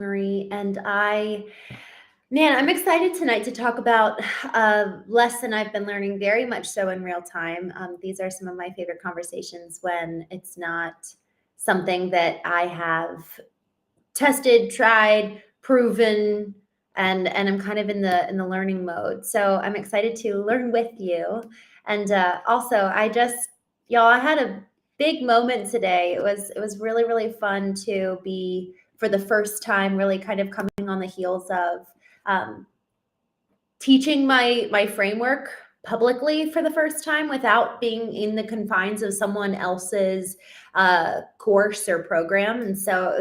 Marie, and I'm excited tonight to talk about a lesson I've been learning very much so in real time. These are some of my favorite conversations when it's not something that I have tested, tried, proven, and I'm kind of in the learning mode. So I'm excited to learn with you. And also, y'all, I had a big moment today. It was really really fun to be for the first time really kind of coming on the heels of um, teaching my framework publicly for the first time without being in the confines of someone else's course or program. And so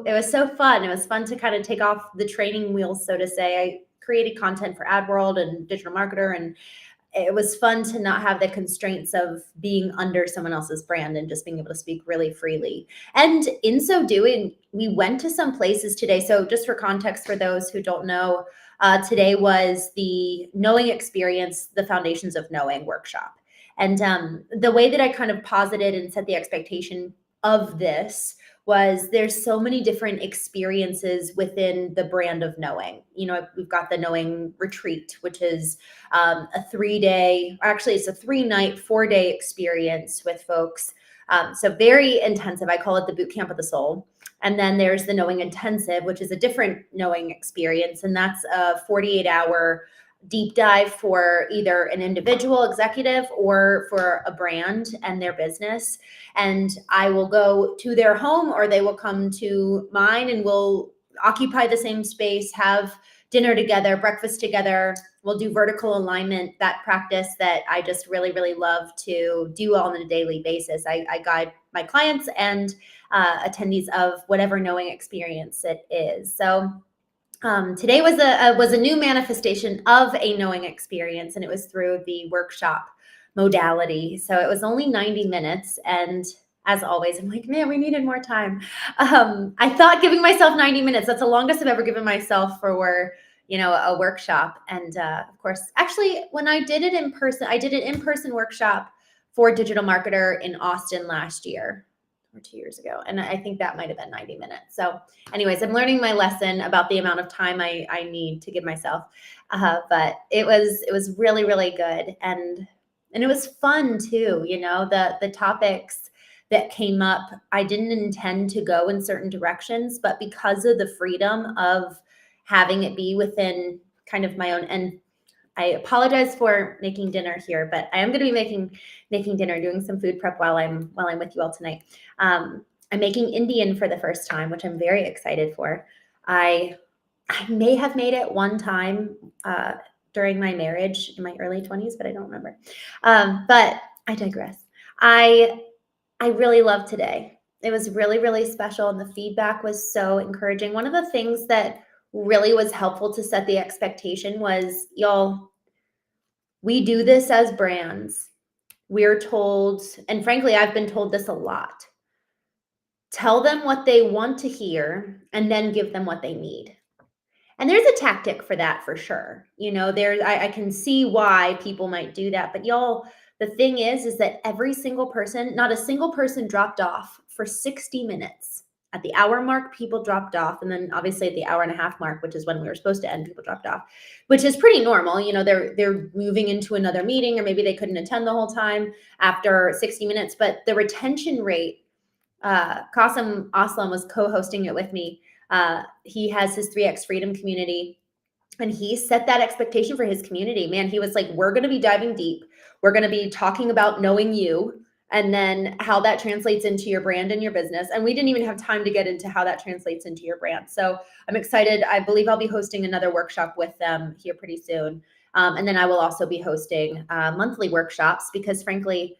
it was so fun. It was fun to kind of take off the training wheels, so to say. I created content for AdWorld and Digital Marketer, and it was fun to not have the constraints of being under someone else's brand and just being able to speak really freely. And in so doing, we went to some places today. So just for context, for those who don't know, today was the Knowing Experience, the Foundations of Knowing workshop. And the way that I kind of posited and set the expectation of this was there's so many different experiences within the brand of knowing. We've got the Knowing Retreat, which is a 3-day, actually it's a 3-night, 4-day experience with folks. So very intensive. I call it the boot camp of the soul. And then there's the Knowing Intensive, which is a different knowing experience. And that's a 48-hour deep dive for either an individual executive or for a brand and their business. And I will go to their home or they will come to mine, and we'll occupy the same space, have dinner together, breakfast together. We'll do vertical alignment, that practice that I just really, really love to do on a daily basis. I guide my clients and attendees of whatever knowing experience it is. So today was a new manifestation of a knowing experience, and it was through the workshop modality. So it was only 90 minutes, and as always, I'm like, man, we needed more time. I thought giving myself 90 minutes, that's the longest I've ever given myself for a workshop. And of course, actually, when I did it in person, I did an in-person workshop for Digital Marketer in Austin last year or 2 years ago. And I think that might've been 90 minutes. So anyways, I'm learning my lesson about the amount of time I need to give myself. But it was really, really good. And it was fun too. The topics that came up, I didn't intend to go in certain directions, but because of the freedom of having it be within kind of my own, and I apologize for making dinner here, but I am going to be making dinner, doing some food prep while I'm with you all tonight. I'm making Indian for the first time, which I'm very excited for. I may have made it one time during my marriage in my early 20s, but I don't remember. But I digress. I really loved today. It was really, really special, and the feedback was so encouraging. One of the things that really was helpful to set the expectation was, y'all, we do this as brands. We're told, and frankly, I've been told this a lot. Tell them what they want to hear and then give them what they need. And there's a tactic for that for sure. I can see why people might do that, but y'all, the thing is that every single person, not a single person dropped off for 60 minutes. At the hour mark, people dropped off. And then obviously at the hour and a half mark, which is when we were supposed to end, people dropped off, which is pretty normal. They're moving into another meeting, or maybe they couldn't attend the whole time after 60 minutes. But the retention rate, Qasim Aslam was co-hosting it with me. He has his 3X Freedom community, and he set that expectation for his community. Man, he was like, we're going to be diving deep. We're going to be talking about knowing you, and then how that translates into your brand and your business. And we didn't even have time to get into how that translates into your brand. So I'm excited. I believe I'll be hosting another workshop with them here pretty soon. And then I will also be hosting monthly workshops, because frankly,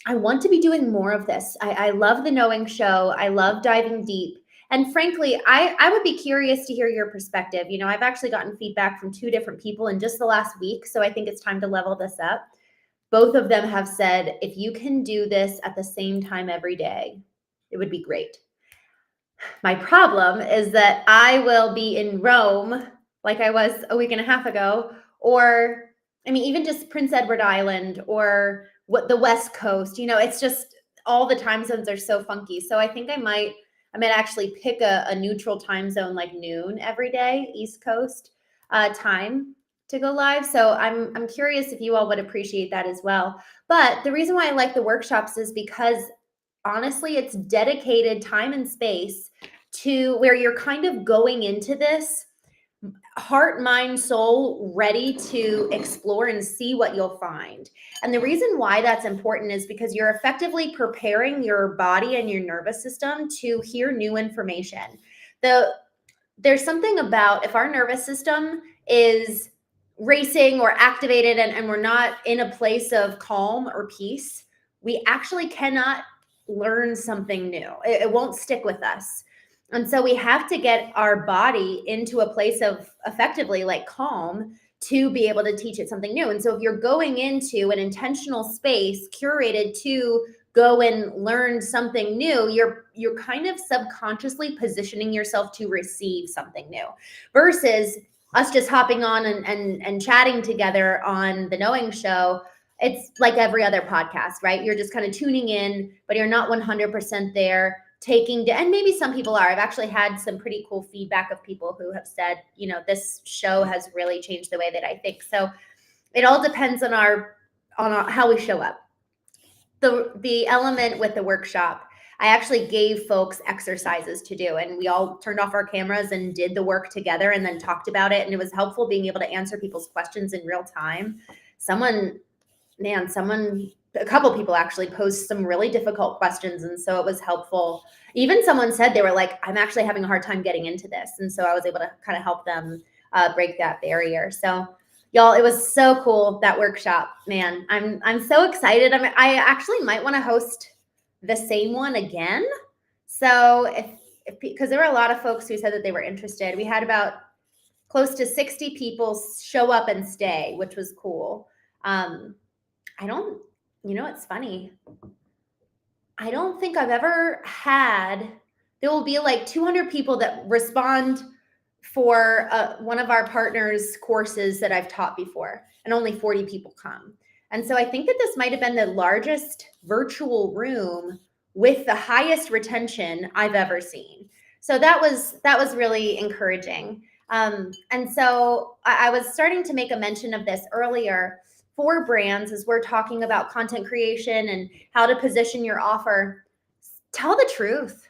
I want to be doing more of this. I love the Knowing Show. I love diving deep. And frankly, I would be curious to hear your perspective. I've actually gotten feedback from 2 different people in just the last week. So I think it's time to level this up. Both of them have said, if you can do this at the same time every day, it would be great. My problem is that I will be in Rome, like I was a week and a half ago, or even just Prince Edward Island, or the West Coast. It's just all the time zones are so funky. So I think I might I might actually pick a neutral time zone like noon every day, East Coast time to go live. So I'm curious if you all would appreciate that as well. But the reason why I like the workshops is because honestly, it's dedicated time and space to where you're kind of going into this heart, mind, soul, ready to explore and see what you'll find. And the reason why that's important is because you're effectively preparing your body and your nervous system to hear new information. There's something about if our nervous system is racing or activated and we're not in a place of calm or peace, we actually cannot learn something new. It won't stick with us. And so we have to get our body into a place of effectively like calm to be able to teach it something new. And so if you're going into an intentional space curated to go and learn something new, you're kind of subconsciously positioning yourself to receive something new versus us just hopping on and chatting together on the Knowing Show. It's like every other podcast, right? You're just kind of tuning in, but you're not 100% there and maybe some people are. I've actually had some pretty cool feedback of people who have said, this show has really changed the way that I think. So it all depends on how we show up. The element with the workshop, I actually gave folks exercises to do, and we all turned off our cameras and did the work together and then talked about it. And it was helpful being able to answer people's questions in real time. A couple people actually posed some really difficult questions. And so it was helpful. Even someone said they were like, I'm actually having a hard time getting into this. And so I was able to kind of help them break that barrier. So y'all, it was so cool, that workshop, man. I'm so excited. I actually might want to host the same one again. So because there were a lot of folks who said that they were interested. We had about close to 60 people show up and stay, which was cool. It's funny. I don't think I've ever there will be like 200 people that respond for one of our partners' courses that I've taught before, and only 40 people come. And so I think that this might have been the largest virtual room with the highest retention I've ever seen. So that was really encouraging. And so I was starting to make a mention of this earlier. For brands, as we're talking about content creation and how to position your offer, tell the truth.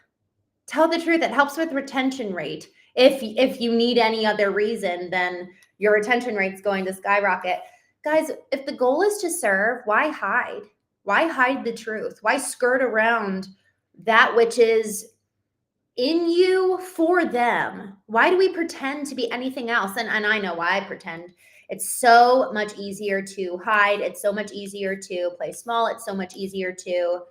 Tell the truth. It helps with retention rate. If you need any other reason, then your retention rate's going to skyrocket. Guys, if the goal is to serve, why hide? Why hide the truth? Why skirt around that which is in you for them? Why do we pretend to be anything else? And I know why I pretend. It's so much easier to hide. It's so much easier to play small. It's so much easier to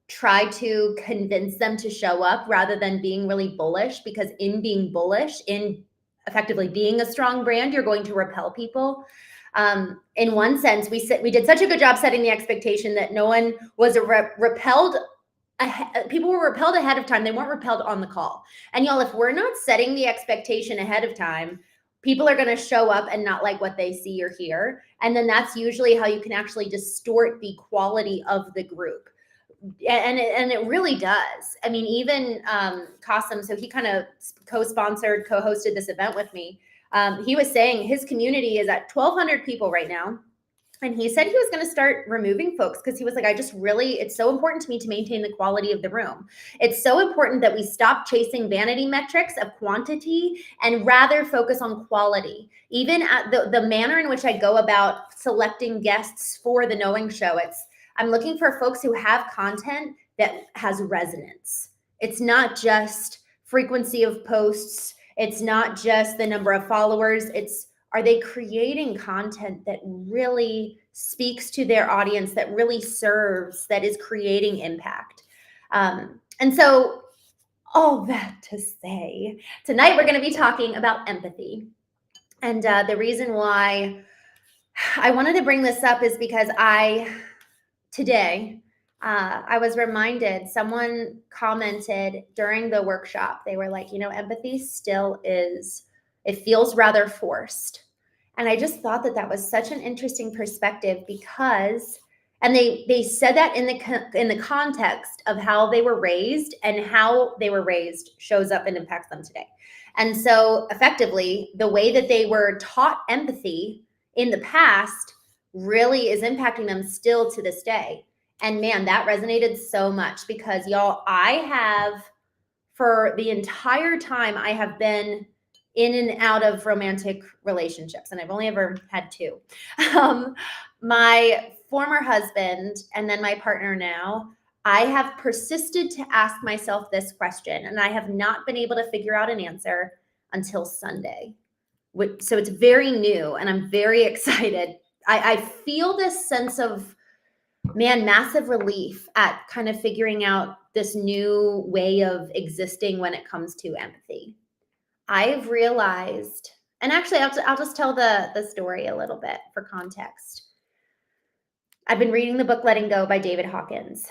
try to convince them to show up rather than being really bullish, because in being bullish, in effectively being a strong brand, you're going to repel people. In one sense, we did such a good job setting the expectation that no one was repelled. People were repelled ahead of time. They weren't repelled on the call. And y'all, if we're not setting the expectation ahead of time, people are going to show up and not like what they see or hear. And then that's usually how you can actually distort the quality of the group. And it really does. I mean, even 𝐼𝐚𝐢𝐥𝐲, so he kind of co-hosted this event with me. He was saying his community is at 1,200 people right now. And he said he was going to start removing folks because he was like, it's so important to me to maintain the quality of the room. It's so important that we stop chasing vanity metrics of quantity and rather focus on quality. Even at the manner in which I go about selecting guests for the Knowing Show, I'm looking for folks who have content that has resonance. It's not just frequency of posts. It's not just the number of followers. Are they creating content that really speaks to their audience, that really serves, that is creating impact? And so all that to say, tonight we're going to be talking about empathy. And the reason why I wanted to bring this up is because today I was reminded, someone commented during the workshop, they were like, empathy still it feels rather forced. And I just thought that was such an interesting perspective because, And they said that in the context of how they were raised, and how they were raised shows up and impacts them today. And so effectively, the way that they were taught empathy in the past really is impacting them still to this day. And man, that resonated so much, because y'all, I have, for the entire time I have been in and out of romantic relationships, and I've only ever had two. My former husband and then my partner now, I have persisted to ask myself this question, and I have not been able to figure out an answer until Sunday. So it's very new, and I'm very excited. I feel this sense of, man, massive relief at kind of figuring out this new way of existing when it comes to empathy. I've realized, and actually I'll just tell the story a little bit for context. I've been reading the book Letting Go by David Hawkins,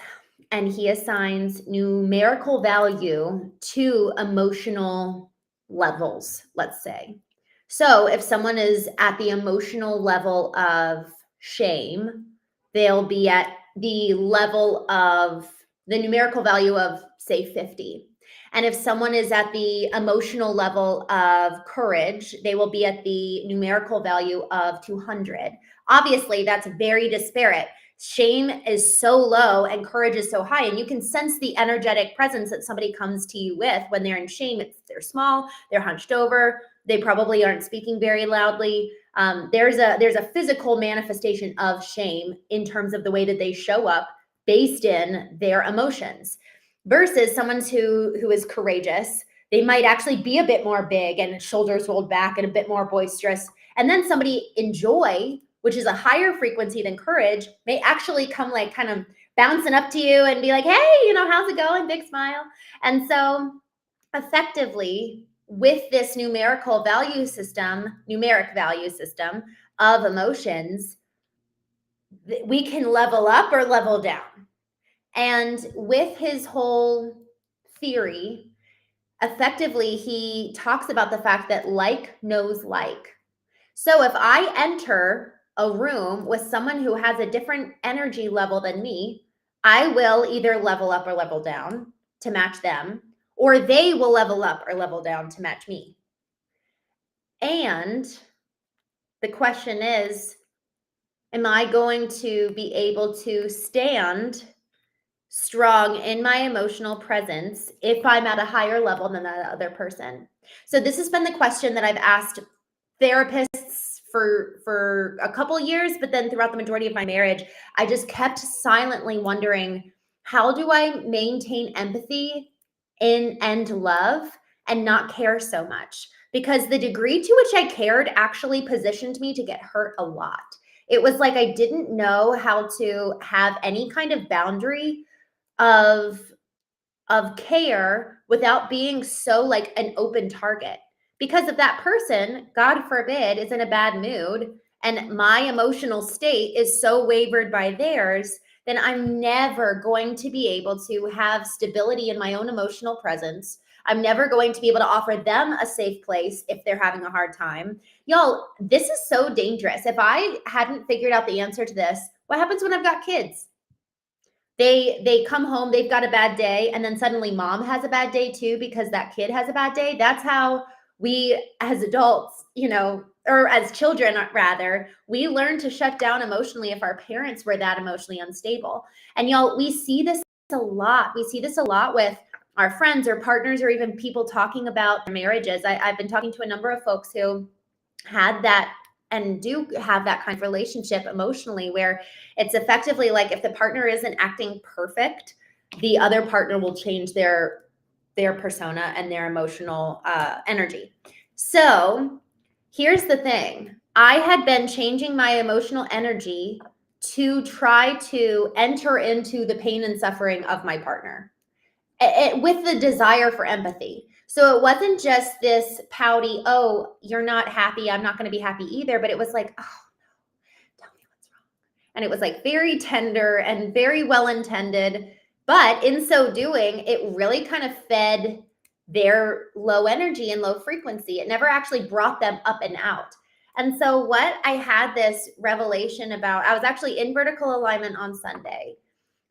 and he assigns numerical value to emotional levels, let's say. So if someone is at the emotional level of shame, they'll be at the level of the numerical value of, say, 50. And if someone is at the emotional level of courage, they will be at the numerical value of 200. Obviously, that's very disparate. Shame is so low and courage is so high, and you can sense the energetic presence that somebody comes to you with when they're in shame. They're small, they're hunched over, they probably aren't speaking very loudly. There's a physical manifestation of shame in terms of the way that they show up based in their emotions, versus someone who is courageous. They might actually be a bit more big and shoulders rolled back and a bit more boisterous. And then somebody in joy, which is a higher frequency than courage, may actually come like kind of bouncing up to you and be like, hey, how's it going? Big smile. And so effectively, with this numeric value system of emotions, we can level up or level down. And with his whole theory, effectively, he talks about the fact that like knows like. So if I enter a room with someone who has a different energy level than me, I will either level up or level down to match them, or they will level up or level down to match me. And the question is, am I going to be able to stand strong in my emotional presence if I'm at a higher level than that other person? So this has been the question that I've asked therapists for a couple years, but then throughout the majority of my marriage, I just kept silently wondering, how do I maintain empathy and love and not care so much? Because the degree to which I cared actually positioned me to get hurt a lot. It was like I didn't know how to have any kind of boundary of care without being so like an open target. Because if that person, God forbid, is in a bad mood and my emotional state is so wavered by theirs, then I'm never going to be able to have stability in my own emotional presence. I'm never going to be able to offer them a safe place if they're having a hard time. Y'all, this is so dangerous. If I hadn't figured out the answer to this, what happens when I've got kids? They come home, they've got a bad day, and then suddenly mom has a bad day too because that kid has a bad day. That's how we as adults, or as children rather, we learn to shut down emotionally if our parents were that emotionally unstable. And y'all, we see this a lot. We see this a lot with our friends or partners, or even people talking about marriages. I've been talking to a number of folks who had that and do have that kind of relationship emotionally, where it's effectively like if the partner isn't acting perfect, the other partner will change their persona and their emotional energy. So here's the thing. I had been changing my emotional energy to try to enter into the pain and suffering of my partner, with the desire for empathy. So it wasn't just this pouty, oh, you're not happy, I'm not going to be happy either. But it was like, oh, no, tell me what's wrong. And it was like very tender and very well-intended. But in so doing, it really kind of fed their low energy and low frequency. It never actually brought them up and out. And so what I had this revelation about, I was actually in vertical alignment on Sunday,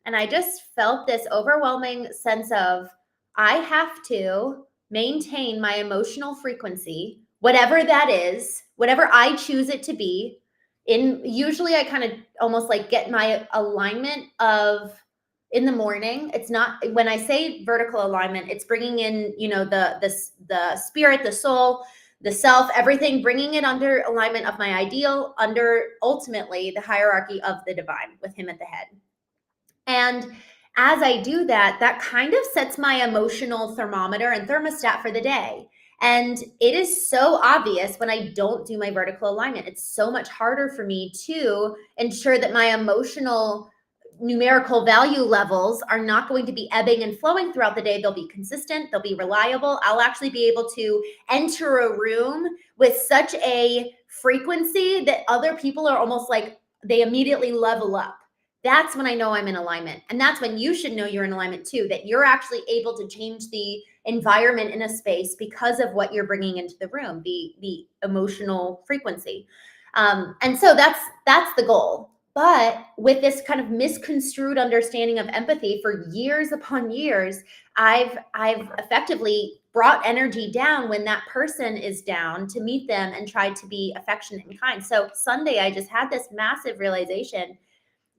and I just felt this overwhelming sense of, I have to maintain my emotional frequency, whatever that is, whatever I choose it to be. Usually I kind of almost like get my alignment of in the morning. It's not, when I say vertical alignment, it's bringing in, the spirit, the soul, the self, everything, bringing it under alignment of my ideal, under ultimately the hierarchy of the divine with him at the head. And as I do that, that kind of sets my emotional thermometer and thermostat for the day. And it is so obvious when I don't do my vertical alignment. It's so much harder for me to ensure that my emotional numerical value levels are not going to be ebbing and flowing throughout the day. They'll be consistent, they'll be reliable. I'll actually be able to enter a room with such a frequency that other people are almost like they immediately level up. That's when I know I'm in alignment. And that's when you should know you're in alignment too, that you're actually able to change the environment in a space because of what you're bringing into the room, the emotional frequency. And so that's the goal. But with this kind of misconstrued understanding of empathy for years upon years, I've effectively brought energy down when that person is down to meet them and try to be affectionate and kind. So Sunday, I just had this massive realization.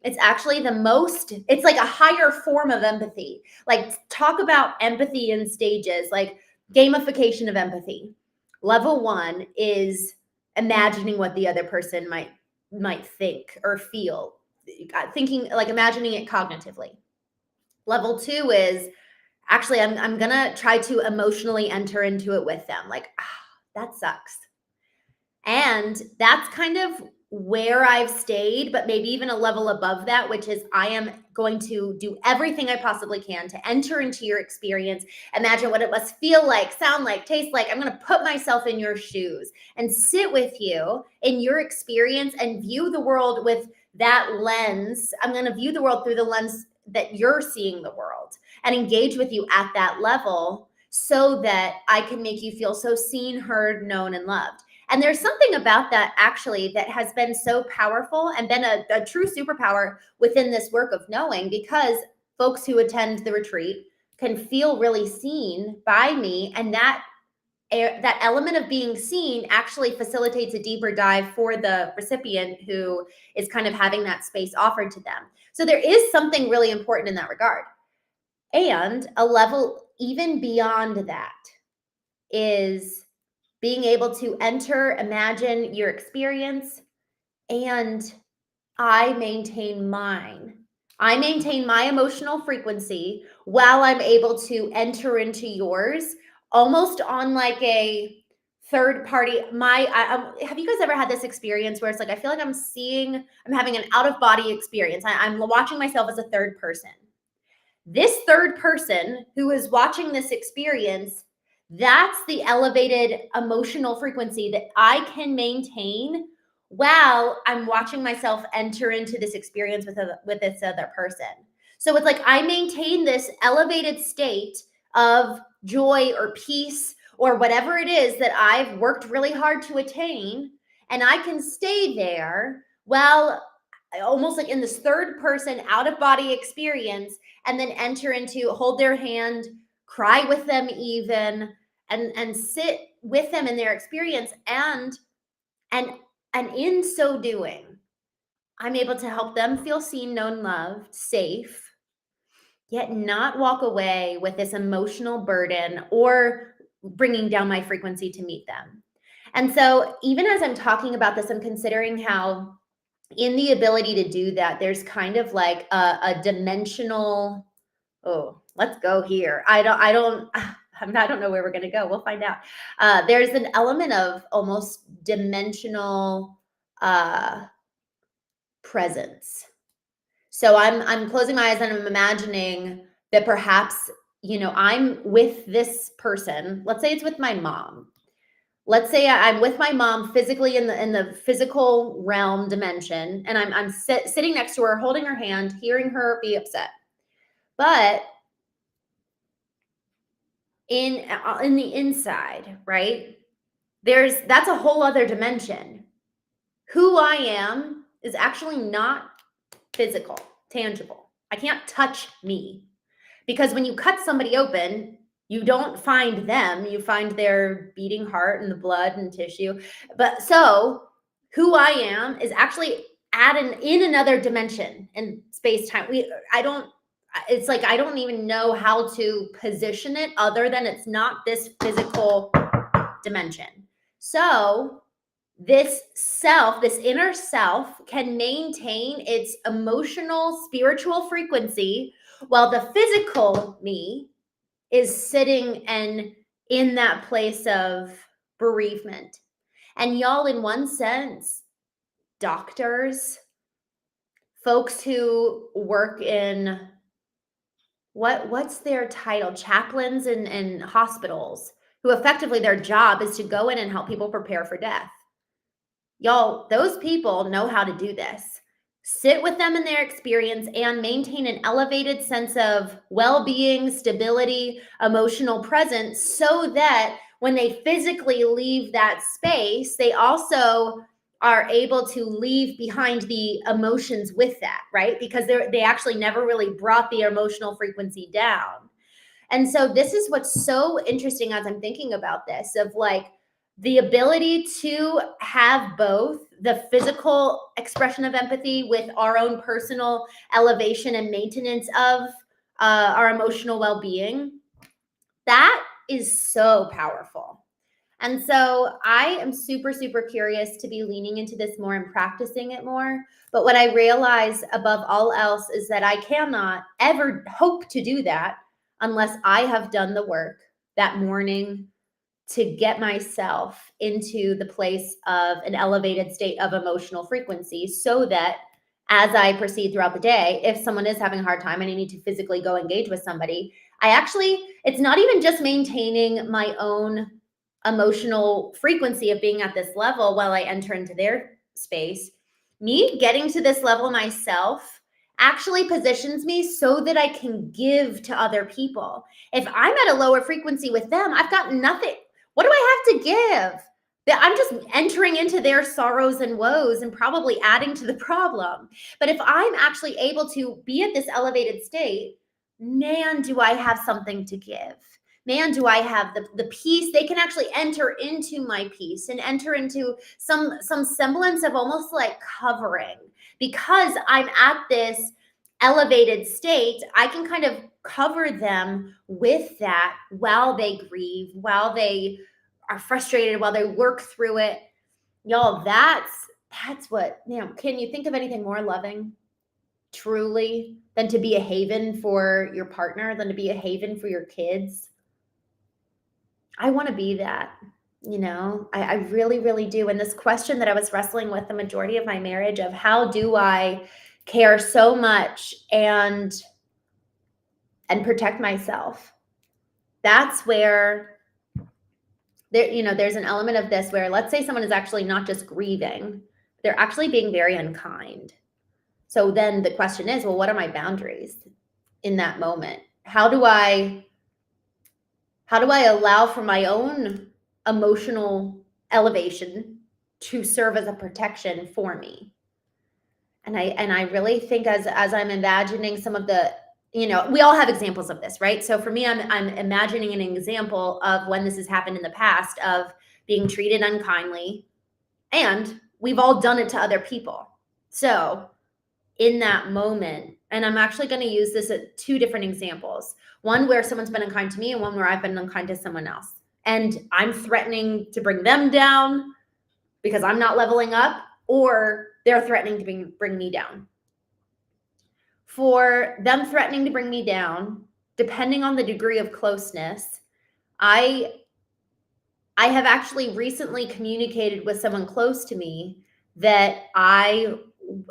It's actually it's like a higher form of empathy. Like, talk about empathy in stages, like gamification of empathy. Level 1 is imagining what the other person might think or feel, thinking, like imagining it cognitively. Level 2 is actually, I'm gonna try to emotionally enter into it with them. Like, that sucks. And that's kind of where I've stayed, but maybe even a level above that, which is I am going to do everything I possibly can to enter into your experience, imagine what it must feel like, sound like, taste like. I'm going to put myself in your shoes and sit with you in your experience and view the world with that lens. I'm going to view the world through the lens that you're seeing the world and engage with you at that level so that I can make you feel so seen, heard, known, and loved. And there's something about that actually that has been so powerful and been a true superpower within this work of knowing, because folks who attend the retreat can feel really seen by me. And that element of being seen actually facilitates a deeper dive for the recipient who is kind of having that space offered to them. So there is something really important in that regard. And a level even beyond that is being able to imagine your experience, and I maintain mine. I maintain my emotional frequency while I'm able to enter into yours, almost on like a third party. Have you guys ever had this experience where it's like, I feel like I'm having an out of body experience. I'm watching myself as a third person. This third person who is watching this experience, that's the elevated emotional frequency that I can maintain while I'm watching myself enter into this experience with this other person. So it's like I maintain this elevated state of joy or peace or whatever it is that I've worked really hard to attain, and I can stay there while almost like in this third person out of body experience, and then enter into, hold their hand, cry with them even, and sit with them in their experience. And in so doing, I'm able to help them feel seen, known, loved, safe, yet not walk away with this emotional burden or bringing down my frequency to meet them. And so even as I'm talking about this, I'm considering how in the ability to do that, there's kind of like a dimensional, let's go here. I don't know where we're going to go. We'll find out. There's an element of almost dimensional presence. So I'm closing my eyes and I'm imagining that perhaps, I'm with this person. Let's say it's with my mom. Let's say I'm with my mom physically in the physical realm dimension, and I'm sitting next to her, holding her hand, hearing her be upset. But in the inside, right? That's a whole other dimension. Who I am is actually not physical, tangible. I can't touch me. Because when you cut somebody open, you don't find them, you find their beating heart and the blood and tissue. But so who I am is actually in another dimension in space time. It's like I don't even know how to position it other than it's not this physical dimension. So this inner self can maintain its emotional, spiritual frequency while the physical me is sitting and in that place of bereavement. And y'all, in one sense, doctors, folks who work in what's their title? Chaplains in hospitals, who effectively their job is to go in and help people prepare for death. Y'all, those people know how to do this. Sit with them in their experience and maintain an elevated sense of well-being, stability, emotional presence, so that when they physically leave that space, they also are able to leave behind the emotions with that, right? Because they actually never really brought the emotional frequency down. And so this is what's so interesting as I'm thinking about this, of like the ability to have both the physical expression of empathy with our own personal elevation and maintenance of our emotional well-being. That is so powerful. And so I am super, super curious to be leaning into this more and practicing it more. But what I realize above all else is that I cannot ever hope to do that unless I have done the work that morning to get myself into the place of an elevated state of emotional frequency, so that as I proceed throughout the day, if someone is having a hard time and I need to physically go engage with somebody, it's not even just maintaining my own emotional frequency of being at this level while I enter into their space. Me getting to this level myself actually positions me so that I can give to other people. If I'm at a lower frequency with them, I've got nothing. What do I have to give? I'm just entering into their sorrows and woes and probably adding to the problem. But if I'm actually able to be at this elevated state, man, do I have something to give. Man, do I have the peace. They can actually enter into my peace and enter into some semblance of almost like covering. Because I'm at this elevated state, I can kind of cover them with that while they grieve, while they are frustrated, while they work through it. Y'all, that's what, can you think of anything more loving, truly, than to be a haven for your partner, than to be a haven for your kids? I want to be that. I really, really do. And this question that I was wrestling with the majority of my marriage, of how do I care so much and protect myself? That's where there's an element of this where, let's say someone is actually not just grieving, they're actually being very unkind. So then the question is, well, what are my boundaries in that moment? How do I allow for my own emotional elevation to serve as a protection for me? And I really think as I'm imagining some of the, we all have examples of this, right? So for me, I'm imagining an example of when this has happened in the past, of being treated unkindly, and we've all done it to other people. So in that moment, and I'm actually going to use this at two different examples. One where someone's been unkind to me, and one where I've been unkind to someone else. And I'm threatening to bring them down because I'm not leveling up, or they're threatening to bring me down. For them threatening to bring me down, depending on the degree of closeness, I have actually recently communicated with someone close to me that I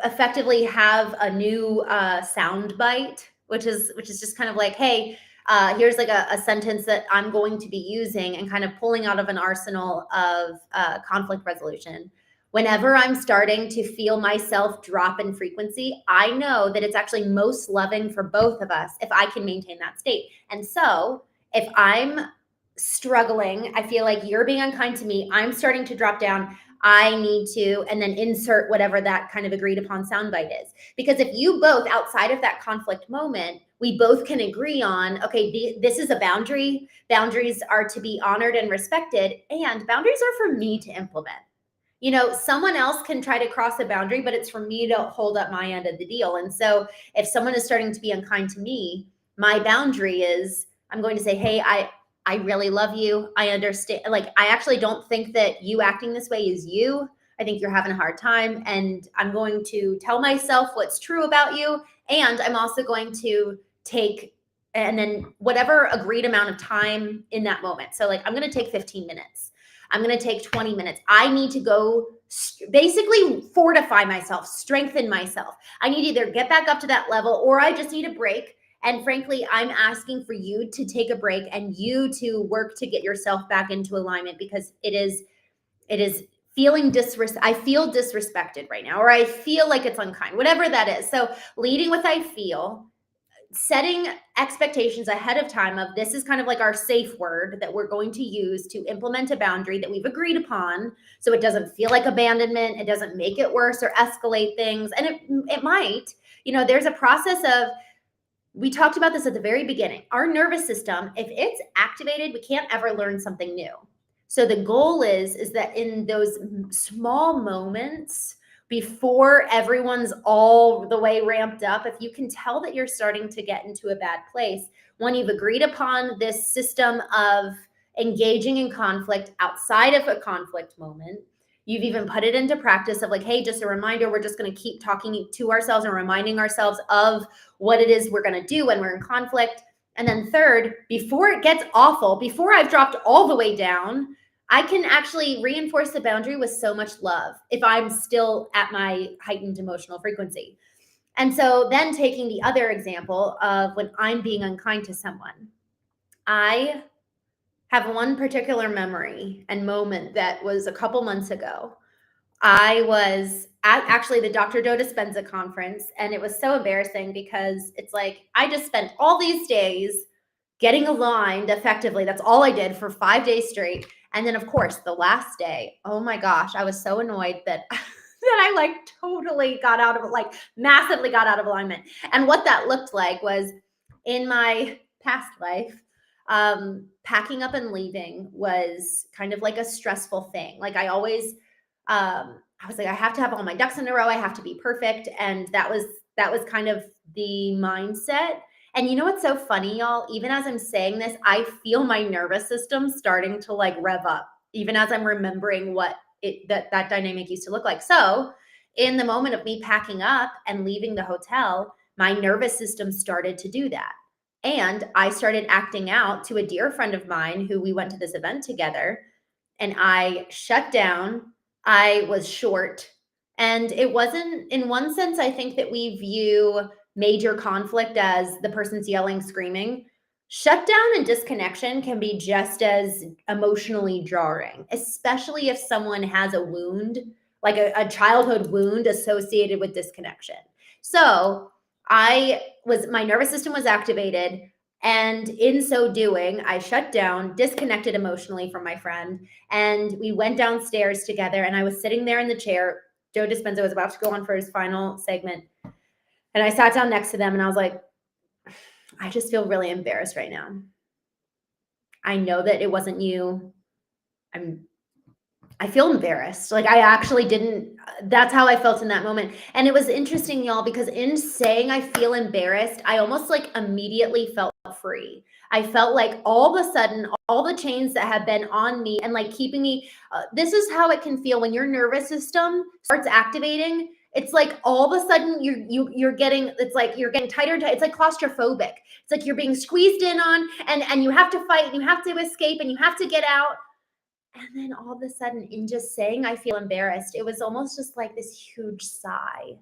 effectively have a new sound bite, which is just kind of like, hey, here's like a sentence that I'm going to be using, and kind of pulling out of an arsenal of conflict resolution. Whenever I'm starting to feel myself drop in frequency, I know that it's actually most loving for both of us if I can maintain that state. And so if I'm struggling, I feel like you're being unkind to me, I'm starting to drop down, I need to, and then insert whatever that kind of agreed upon soundbite is. Because if you both, outside of that conflict moment, we both can agree on, okay, this is a boundary. Boundaries are to be honored and respected, and boundaries are for me to implement. You know, someone else can try to cross a boundary, but it's for me to hold up my end of the deal. And so if someone is starting to be unkind to me, my boundary is I'm going to say, hey, I really love you. I understand. Like, I actually don't think that you acting this way is you. I think you're having a hard time. And I'm going to tell myself what's true about you. And I'm also going to take, and then whatever agreed amount of time in that moment. So like, I'm going to take 15 minutes. I'm going to take 20 minutes. I need to go basically fortify myself, strengthen myself. I need to either get back up to that level or I just need a break. And frankly, I'm asking for you to take a break and you to work to get yourself back into alignment, because it is feeling I feel disrespected right now, or I feel like it's unkind, whatever that is. So leading with I feel, setting expectations ahead of time of this is kind of like our safe word that we're going to use to implement a boundary that we've agreed upon, so it doesn't feel like abandonment, it doesn't make it worse or escalate things. And it might, you know, there's a process of, we talked about this at the very beginning. Our nervous system, if it's activated, we can't ever learn something new. So the goal is that in those small moments before everyone's all the way ramped up, if you can tell that you're starting to get into a bad place, when you've agreed upon this system of engaging in conflict outside of a conflict moment, you've even put it into practice of like, hey, just a reminder, we're just going to keep talking to ourselves and reminding ourselves of what it is we're going to do when we're in conflict. And then third, before it gets awful, before I've dropped all the way down, I can actually reinforce the boundary with so much love if I'm still at my heightened emotional frequency. And so then taking the other example of when I'm being unkind to someone, I have one particular memory and moment that was a couple months ago. I was at actually the Dr. Joe Dispenza conference, and it was so embarrassing because it's like I just spent all these days getting aligned effectively. That's all I did for 5 days straight. And then of course the last day, oh my gosh, I was so annoyed that that I like totally got out of, like massively got out of alignment. And what that looked like was, in my past life, packing up and leaving was kind of like a stressful thing. Like I always, I was like, I have to have all my ducks in a row. I have to be perfect. And that was kind of the mindset. And you know what's so funny, y'all? Even as I'm saying this, I feel my nervous system starting to like rev up, even as I'm remembering what that dynamic used to look like. So in the moment of me packing up and leaving the hotel, my nervous system started to do that. And I started acting out to a dear friend of mine who we went to this event together, and I shut down. I was short. And it wasn't, in one sense, I think that we view major conflict as the person's yelling, screaming. Shutdown and disconnection can be just as emotionally jarring, especially if someone has a wound, like a childhood wound associated with disconnection. So my nervous system was activated. And in so doing, I shut down, disconnected emotionally from my friend, and we went downstairs together, and I was sitting there in the chair. Joe Dispenza was about to go on for his final segment. And I sat down next to them and I was like, I just feel really embarrassed right now. I know that it wasn't you. I feel embarrassed. Like I actually didn't, that's how I felt in that moment. And it was interesting, y'all, because in saying I feel embarrassed, I almost like immediately felt free. I felt like all of a sudden, all the chains that have been on me and like keeping me, this is how it can feel when your nervous system starts activating. It's like all of a sudden you're getting, it's like you're getting tighter and tighter. It's like claustrophobic. It's like you're being squeezed in on, and you have to fight and you have to escape and you have to get out. And then all of a sudden, in just saying I feel embarrassed, it was almost just like this huge sigh.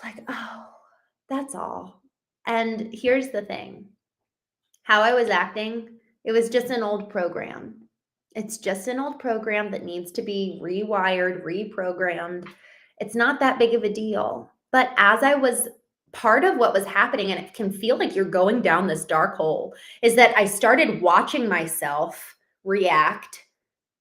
Like, oh, that's all. And here's the thing. How I was acting, it was just an old program. It's just an old program that needs to be rewired, reprogrammed. It's not that big of a deal. But as I was, part of what was happening, and it can feel like you're going down this dark hole, is that I started watching myself react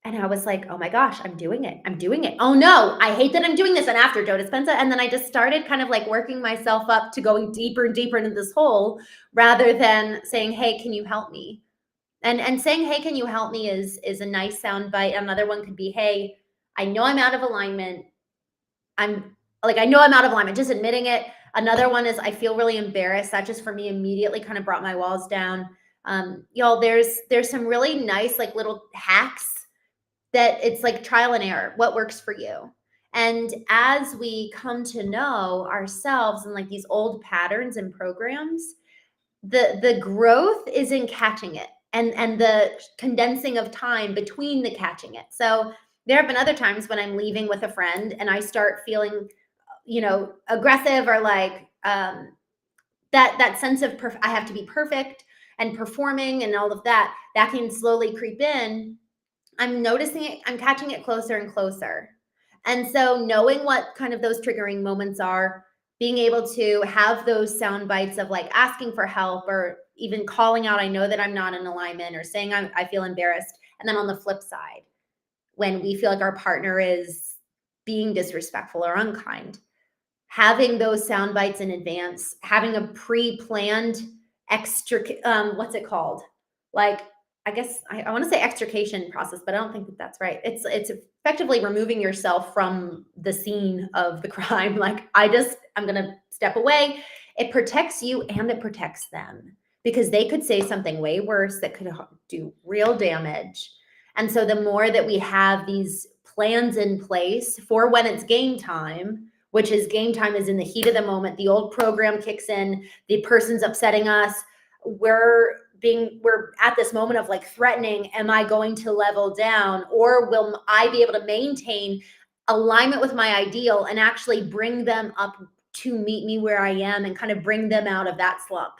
And I was like, oh my gosh, I'm doing it. I'm doing it. Oh no, I hate that I'm doing this. And after Joe Dispenza, and then I just started kind of like working myself up to going deeper and deeper into this hole rather than saying, hey, can you help me? And saying, hey, can you help me is a nice sound bite. Another one could be, hey, I know I'm out of alignment. I know I'm out of alignment, just admitting it. Another one is I feel really embarrassed. That just for me immediately kind of brought my walls down. Y'all, there's some really nice like little hacks that it's like trial and error. What works for you? And as we come to know ourselves and like these old patterns and programs, the growth is in catching it and the condensing of time between the catching it. So there have been other times when I'm leaving with a friend and I start feeling, aggressive or like that sense of I have to be perfect and performing and all of that can slowly creep in. I'm noticing it, I'm catching it closer and closer. And so knowing what kind of those triggering moments are, being able to have those sound bites of like asking for help or even calling out, I know that I'm not in alignment, or saying I feel embarrassed. And then on the flip side, when we feel like our partner is being disrespectful or unkind, having those sound bites in advance, having a pre-planned extra, what's it called? Like, I guess I want to say extrication process, but I don't think that that's right. It's effectively removing yourself from the scene of the crime. Like, I'm going to step away. It protects you and it protects them, because they could say something way worse that could do real damage. And so the more that we have these plans in place for when it's game time, which is game time is in the heat of the moment, the old program kicks in, the person's upsetting us, we're at this moment of like threatening, am I going to level down, or will I be able to maintain alignment with my ideal and actually bring them up to meet me where I am and kind of bring them out of that slump?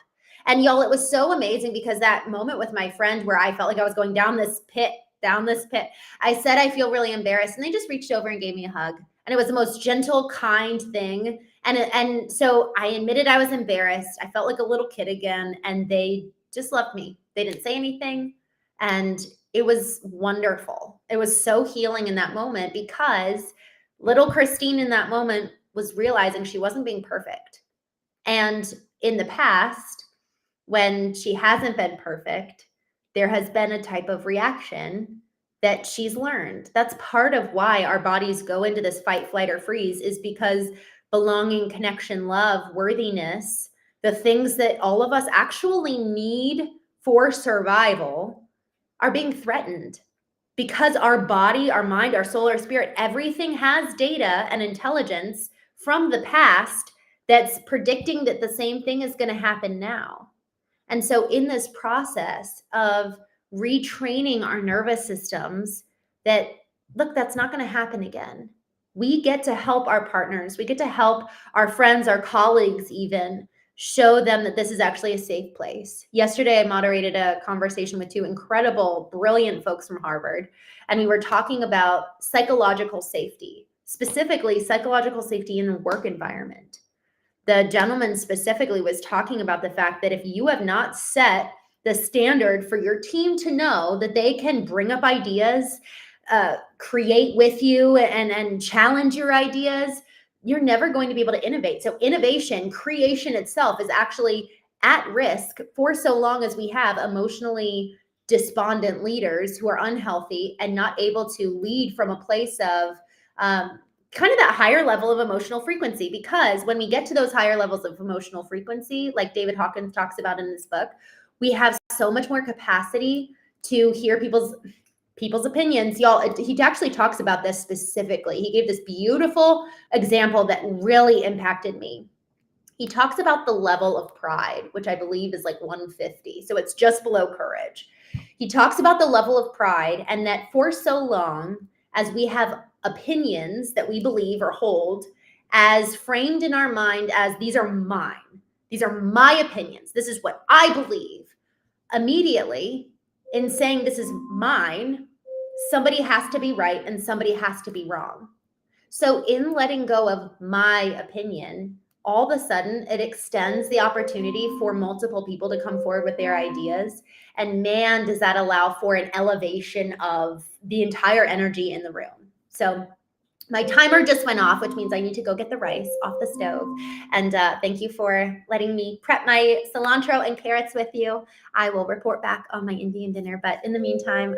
And y'all, it was so amazing, because that moment with my friend where I felt like I was going down this pit, I said, I feel really embarrassed. And they just reached over and gave me a hug. And it was the most gentle, kind thing. And so I admitted I was embarrassed. I felt like a little kid again. And they just loved me. They didn't say anything. And it was wonderful. It was so healing in that moment, because little Christene in that moment was realizing she wasn't being perfect. And in the past, when she hasn't been perfect, there has been a type of reaction that she's learned. That's part of why our bodies go into this fight, flight, or freeze, is because belonging, connection, love, worthiness, the things that all of us actually need for survival, are being threatened, because our body, our mind, our soul, our spirit, everything has data and intelligence from the past that's predicting that the same thing is going to happen now. And so in this process of retraining our nervous systems, that, look, that's not going to happen again. We get to help our partners. We get to help our friends, our colleagues, even show them that this is actually a safe place. Yesterday, I moderated a conversation with two incredible, brilliant folks from Harvard, and we were talking about psychological safety, specifically psychological safety in the work environment. The gentleman specifically was talking about the fact that if you have not set the standard for your team to know that they can bring up ideas, create with you, and challenge your ideas, you're never going to be able to innovate. So innovation, creation itself, is actually at risk for so long as we have emotionally despondent leaders who are unhealthy and not able to lead from a place of kind of that higher level of emotional frequency. Because when we get to those higher levels of emotional frequency, like David Hawkins talks about in this book, we have so much more capacity to hear people's opinions. Y'all, he actually talks about this specifically. He gave this beautiful example that really impacted me. He talks about the level of pride, which I believe is like 150. So it's just below courage. He talks about the level of pride, and that for so long, as we have opinions that we believe or hold as framed in our mind as, these are mine, these are my opinions, this is what I believe, immediately in saying this is mine, somebody has to be right and somebody has to be wrong. So in letting go of my opinion, all of a sudden it extends the opportunity for multiple people to come forward with their ideas. And man, does that allow for an elevation of the entire energy in the room. So my timer just went off, which means I need to go get the rice off the stove. And thank you for letting me prep my cilantro and carrots with you. I will report back on my Indian dinner. But in the meantime,